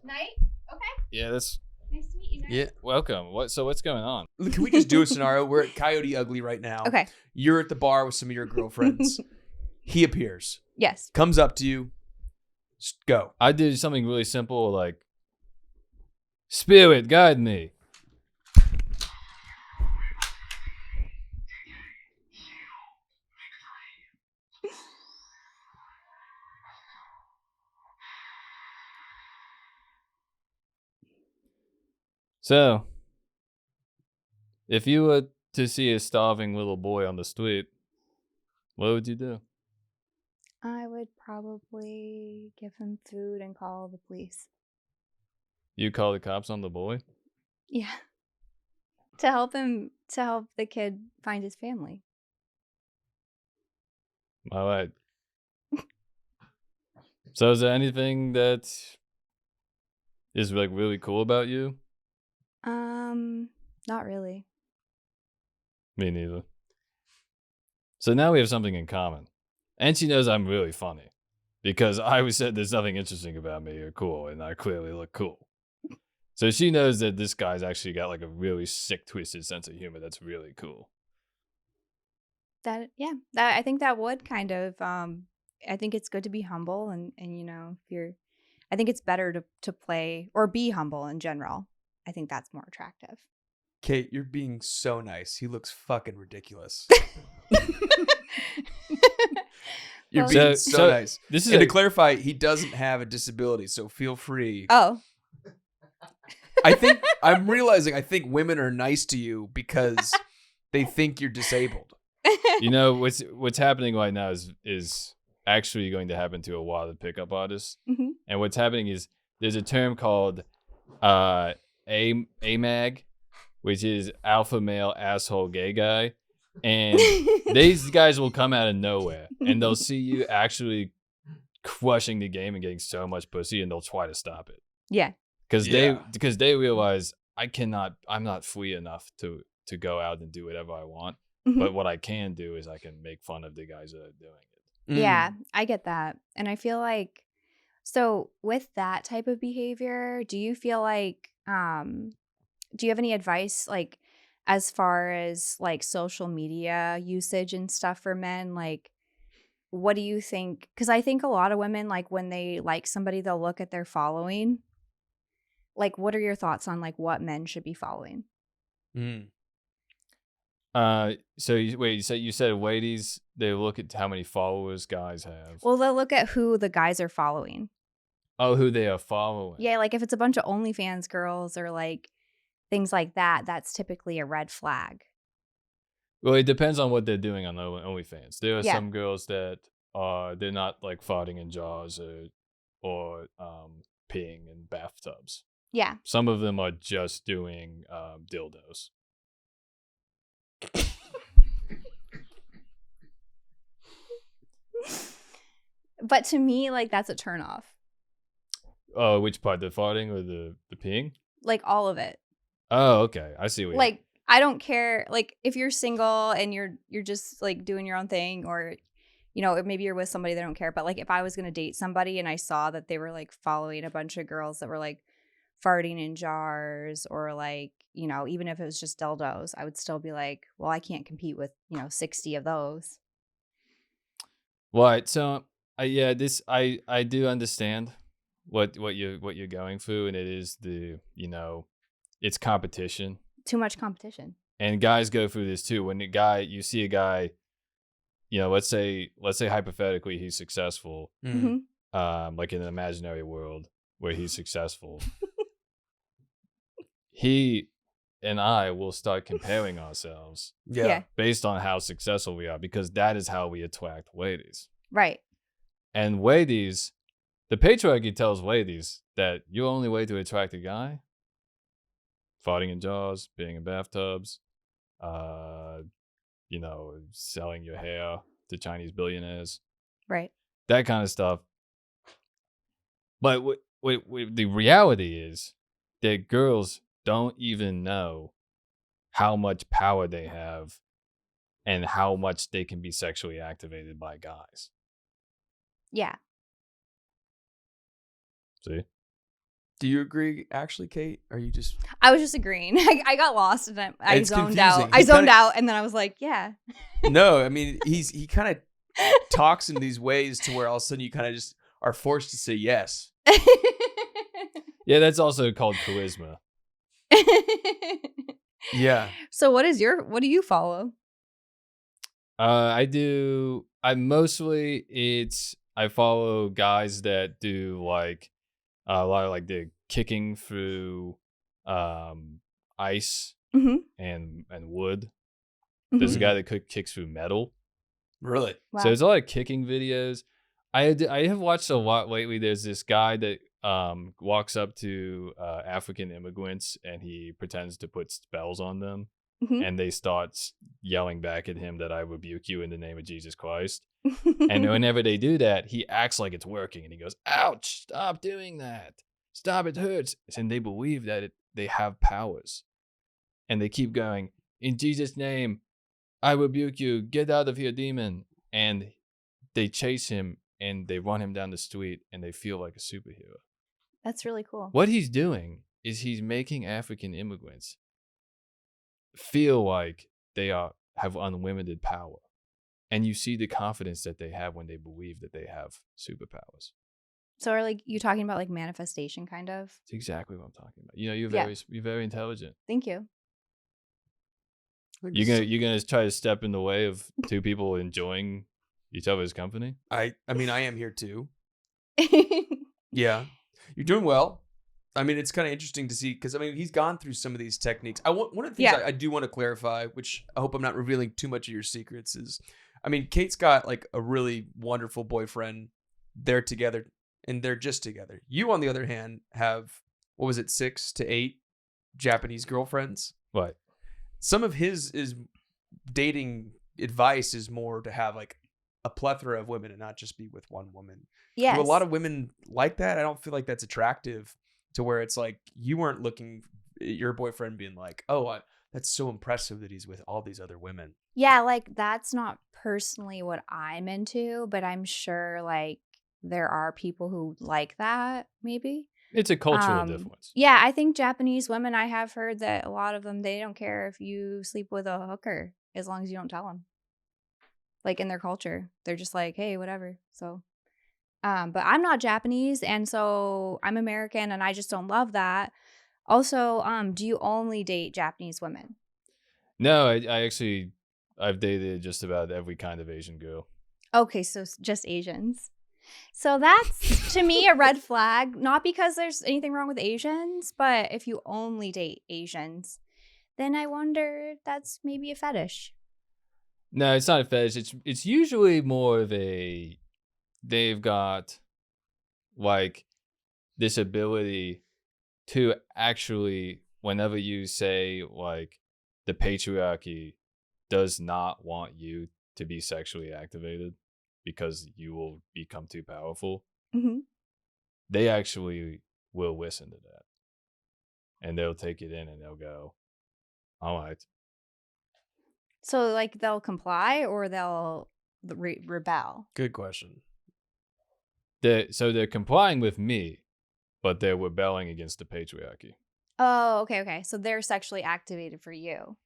Speaker 2: Knight? Okay.
Speaker 1: Yeah, that's
Speaker 2: Nice to meet you, Knight.
Speaker 3: Yeah.
Speaker 1: welcome. What's going on?
Speaker 3: Can we just do a scenario? We're at Coyote Ugly right now.
Speaker 2: Okay.
Speaker 3: You're at the bar with some of your girlfriends. He appears,
Speaker 2: Yes.
Speaker 3: comes up to you. Just go.
Speaker 1: I did something really simple like Spirit, guide me. So, if you were to see a starving little boy on the street, what would you do?
Speaker 2: I would probably give him food and call the police.
Speaker 1: You call the cops on the boy?
Speaker 2: Yeah. To help the kid find his family.
Speaker 1: All right. So, is there anything that is like really cool about you?
Speaker 2: Not really.
Speaker 1: Me neither. So now we have something in common. And she knows I'm really funny. Because I always said there's nothing interesting about me or cool, and I clearly look cool. So she knows that this guy's actually got like a really sick, twisted sense of humor that's really cool.
Speaker 2: I think that would kind of I think it's good to be humble and you know, if I think it's better to play or be humble in general. I think that's more attractive.
Speaker 3: Kate, you're being so nice. He looks fucking ridiculous. You're
Speaker 2: Well,
Speaker 3: being
Speaker 1: So-
Speaker 3: so nice.
Speaker 1: This is
Speaker 3: And
Speaker 1: a,
Speaker 3: to clarify, he doesn't have a disability, so feel free.
Speaker 2: Oh.
Speaker 3: I think women are nice to you because they think you're disabled.
Speaker 1: you know, what's happening right now is actually going to happen to a lot of pickup artists.
Speaker 2: Mhm.
Speaker 1: And what's happening is there's a term called AMAG, which is alpha male asshole gay guy. And these guys will come out of nowhere and they'll see you actually crushing the game and getting so much pussy and they'll try to stop it.
Speaker 2: Yeah.
Speaker 1: Because they realize I'm not free enough to go out and do whatever I want.
Speaker 2: Mhm.
Speaker 1: But what I can do is I can make fun of the guys that are doing it.
Speaker 2: Yeah, I get that. And I feel like so with that type of behavior, do you feel like do you have any advice like as far as like social media usage and stuff for men? Like what do you think? Because I think a lot of women like when they like somebody, they'll look at their following. Like what are your thoughts on like what men should be following?
Speaker 3: Mm.
Speaker 1: So you said ladies, they look at how many followers guys have.
Speaker 2: Well, they'll look at who the guys are following.
Speaker 1: Oh, who they are following.
Speaker 2: Yeah, like if it's a bunch of OnlyFans girls or like things like that, that's typically a red flag.
Speaker 1: Well, it depends on what they're doing on OnlyFans. There are
Speaker 2: Yeah.
Speaker 1: some girls that they're not like farting in jars or peeing in bathtubs.
Speaker 2: Yeah.
Speaker 1: Some of them are just doing dildos.
Speaker 2: But to me, like that's a turnoff.
Speaker 1: Oh, which part? The farting or the peeing?
Speaker 2: Like all of it.
Speaker 1: Oh, okay. I see what you
Speaker 2: Like I don't care. Like if you're single and you're just like doing your own thing, or you know maybe you're with somebody that don't care. But like if I was gonna date somebody and I saw that they were like following a bunch of girls that were like farting in jars or like you know even if it was just dildos, I would still be like, well, I can't compete with 60 of those.
Speaker 1: Right. So, I do understand what you're going through, and it is it's competition,
Speaker 2: Too much competition.
Speaker 1: and guys go through this too. When you see a guy, let's say hypothetically he's successful,
Speaker 2: Mm-hmm.
Speaker 1: like in an imaginary world where he's successful, he and I will start comparing ourselves
Speaker 2: Yeah.
Speaker 1: based on how successful we are, because that is how we attract ladies.
Speaker 2: Right.
Speaker 1: And ladies, the patriarchy tells ladies that your only way to attract a guy, farting in jars, being in bathtubs, selling your hair to Chinese billionaires,
Speaker 2: Right.
Speaker 1: that kind of stuff. But the reality is that girls don't even know how much power they have and how much they can be sexually activated by guys.
Speaker 2: Yeah.
Speaker 1: See?
Speaker 3: Do you agree, actually, Kate? Are you just...
Speaker 2: I was just agreeing. I got lost and I
Speaker 3: It's
Speaker 2: zoned out.
Speaker 3: confusing.
Speaker 2: I
Speaker 3: He
Speaker 2: zoned
Speaker 3: kinda-
Speaker 2: out and then I was like, yeah.
Speaker 3: No, I mean, he kind of talks in these ways to where all of a sudden you kind of just are forced to say yes.
Speaker 1: Yeah, that's also called charisma.
Speaker 3: Yeah.
Speaker 2: So what do you follow?
Speaker 1: I follow guys that do like a lot of like the kicking through ice
Speaker 2: Mm-hmm.
Speaker 1: and wood. There's a guy that kicks through metal.
Speaker 3: Really?
Speaker 2: Wow.
Speaker 1: So there's a lot of kicking videos. I have watched a lot lately. There's this guy that walks up to African immigrants and he pretends to put spells on them.
Speaker 2: Mhm.
Speaker 1: And they start yelling back at him that I rebuke you in the name of Jesus Christ. And whenever they do that, he acts like it's working. And he goes, ouch, stop doing that. Stop, it hurts. And they believe that they have powers. And they keep going, in Jesus' name, I rebuke you. Get out of here, demon. And they chase him and they run him down the street and they feel like a superhero.
Speaker 2: That's really cool.
Speaker 1: What he's doing is he's making African immigrants feel like they have unlimited power. And you see the confidence that they have when they believe that they have superpowers.
Speaker 2: So are like you talking about like manifestation kind of?
Speaker 1: It's exactly what I'm talking about. You know, you're
Speaker 2: Yeah.
Speaker 1: very intelligent.
Speaker 2: Thank you.
Speaker 1: You're gonna try to step in the way of two people enjoying each other's company?
Speaker 3: I mean, I am here too. Yeah. You're doing well. I mean, it's kind of interesting to see because I mean, he's gone through some of these techniques. One of the things I do want to clarify, which I hope I'm not revealing too much of your secrets, is, I mean, Kate's got like a really wonderful boyfriend. They're together and they're just together. You, on the other hand, have, what was it, 6 to 8 Japanese girlfriends?
Speaker 1: What?
Speaker 3: Some of his dating advice is more to have like a plethora of women and not just be with one woman.
Speaker 2: Yes.
Speaker 3: Do a lot of women like that? I don't feel like that's attractive to where it's like you weren't looking at your boyfriend being like, oh, that's so impressive that he's with all these other women.
Speaker 2: Yeah, like that's not personally what I'm into, but I'm sure like there are people who like that maybe.
Speaker 1: It's a cultural difference.
Speaker 2: Yeah, I think Japanese women, I have heard that a lot of them, they don't care if you sleep with a hooker as long as you don't tell them. Like in their culture, they're just like, hey, whatever. So, but I'm not Japanese, and so I'm American, and I just don't love that. Also, do you only date Japanese women?
Speaker 1: No, I've dated just about every kind of Asian girl.
Speaker 2: Okay, so just Asians. So that's, to me, a red flag. Not because there's anything wrong with Asians, but if you only date Asians, then I wonder if that's maybe a fetish.
Speaker 1: No, it's not a fetish. It's usually more of they've got like this ability to actually, whenever you say like the patriarchy does not want you to be sexually activated because you will become too powerful,
Speaker 2: Mm-hmm.
Speaker 1: they actually will listen to that. And they'll take it in and they'll go, all right.
Speaker 2: So, like, they'll comply or they'll rebel?
Speaker 3: Good question.
Speaker 1: So they're complying with me, but they're rebelling against the patriarchy.
Speaker 2: Oh, okay. So they're sexually activated for you.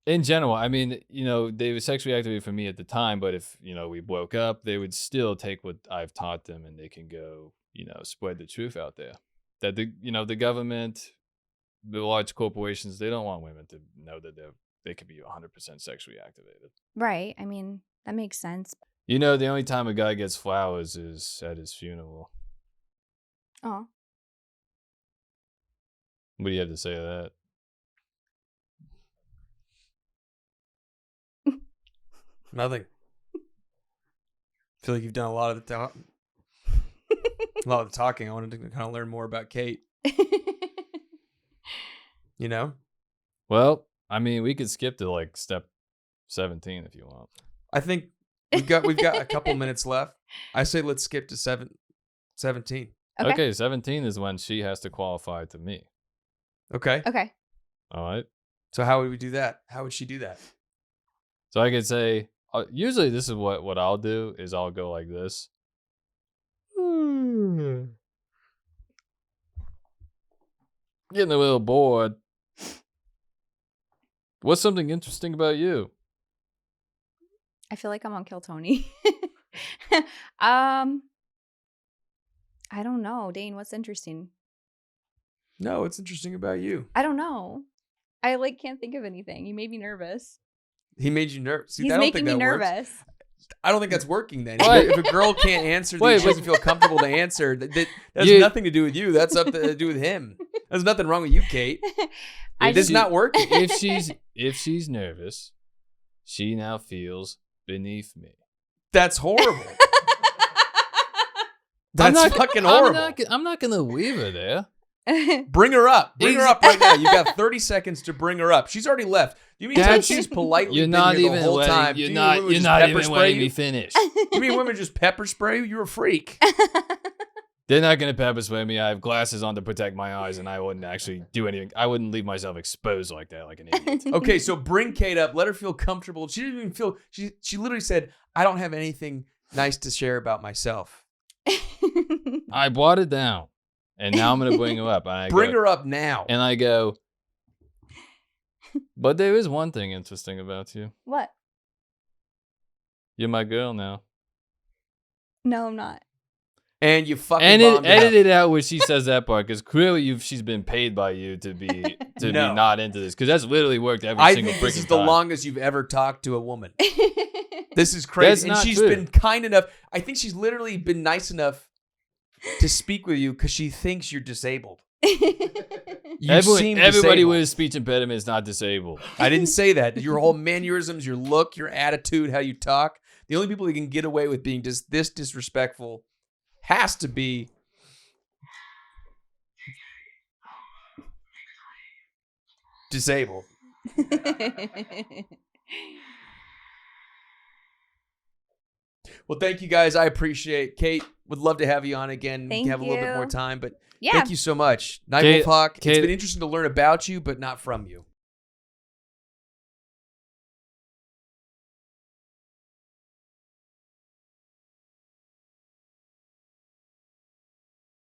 Speaker 1: In general, I mean, you know, they were sexually activated for me at the time, but if, you know, we broke up, they would still take what I've taught them and they can go, you know, spread the truth out there. That the government, the large corporations, they don't want women to know that they could be 100% sexually activated.
Speaker 2: Right. I mean, that makes sense.
Speaker 1: You know, the only time a guy gets flowers is at his funeral.
Speaker 2: Oh.
Speaker 1: What do you have to say to that?
Speaker 3: Nothing. I feel like you've done a lot of the talking. I wanted to kind of learn more about Kate. You know?
Speaker 1: Well, I mean, we could skip to like step 17 if you want.
Speaker 3: I think we've got a couple minutes left. I say let's skip to 17.
Speaker 1: Okay, 17 is when she has to qualify to me.
Speaker 3: Okay.
Speaker 2: Okay.
Speaker 1: All right.
Speaker 3: So how would we do that? How would she do that?
Speaker 1: So I could say, usually this is what I'll do is I'll go like this. Getting a little bored. What's something interesting about you?
Speaker 2: I feel like I'm on Kill Tony. I don't know. Dane, what's interesting?
Speaker 3: No, what's interesting about you?
Speaker 2: I don't know. I like can't think of anything. You made me nervous.
Speaker 3: He made you nervous. See,
Speaker 2: He's
Speaker 3: I don't
Speaker 2: making
Speaker 3: think
Speaker 2: me
Speaker 3: that works.
Speaker 2: nervous.
Speaker 3: I don't think that's working then.
Speaker 1: Wait.
Speaker 3: If a girl can't answer,
Speaker 1: Wait,
Speaker 3: she doesn't feel comfortable to answer. That has
Speaker 1: You-
Speaker 3: nothing to do with you. That's up to do with him. There's nothing wrong with you, Kate.
Speaker 2: I
Speaker 3: This is
Speaker 2: just-
Speaker 3: not working.
Speaker 1: If she's nervous, she now feels beneath me.
Speaker 3: That's horrible. That's fucking horrible.
Speaker 1: I'm not gonna leave her there.
Speaker 3: Bring her up. Bring her up right now. You got 30 seconds to bring her up. She's already left. You mean
Speaker 1: That's-
Speaker 3: she's politely
Speaker 1: You're
Speaker 3: been
Speaker 1: not
Speaker 3: here
Speaker 1: even
Speaker 3: the whole
Speaker 1: letting,
Speaker 3: time?
Speaker 1: You're
Speaker 3: Do you
Speaker 1: not.
Speaker 3: mean women
Speaker 1: You're
Speaker 3: just
Speaker 1: not
Speaker 3: pepper
Speaker 1: even
Speaker 3: spray
Speaker 1: letting
Speaker 3: you?
Speaker 1: me finish.
Speaker 3: You mean women just pepper spray you? You're a freak.
Speaker 1: They're not gonna pepper spray me. I have glasses on to protect my eyes, and I wouldn't actually do anything. I wouldn't leave myself exposed like that, like an idiot.
Speaker 3: Okay, so bring Kate up. Let her feel comfortable. She didn't even feel. She literally said, "I don't have anything nice to share about myself."
Speaker 1: I brought it down, and now I'm gonna bring her up. And I
Speaker 3: Bring
Speaker 1: go,
Speaker 3: her up now.
Speaker 1: And I go, but there is one thing interesting about you.
Speaker 2: What?
Speaker 1: You're my girl now.
Speaker 2: No, I'm not.
Speaker 3: And you fucking
Speaker 1: Edit
Speaker 3: bombed it
Speaker 1: it out where she says that part, because clearly she's been paid by you to be
Speaker 3: No.
Speaker 1: not into this, because that's literally worked every
Speaker 3: I
Speaker 1: single
Speaker 3: think this is
Speaker 1: freaking
Speaker 3: the
Speaker 1: time.
Speaker 3: longest you've ever talked to a woman. This is
Speaker 1: That's
Speaker 3: crazy. And
Speaker 1: not
Speaker 3: she's
Speaker 1: true.
Speaker 3: been kind enough. I think she's literally been nice enough to speak with you because she thinks you're disabled. You seem
Speaker 1: Everybody
Speaker 3: disabled.
Speaker 1: with a speech impediment is not disabled.
Speaker 3: I didn't say that. Your whole mannerisms, your look, your attitude, how you talk. The only people who can get away with being just this disrespectful has to be disabled. Well, thank you guys. I appreciate Kate. Would love to have you on again. We
Speaker 2: Thank
Speaker 3: can have a little bit
Speaker 2: you.
Speaker 3: more time, but
Speaker 2: Yeah.
Speaker 3: thank you so much. Night
Speaker 1: Kate-
Speaker 3: Wolf Hawk. It's
Speaker 1: Kate-
Speaker 3: been interesting to learn about you, but not from you.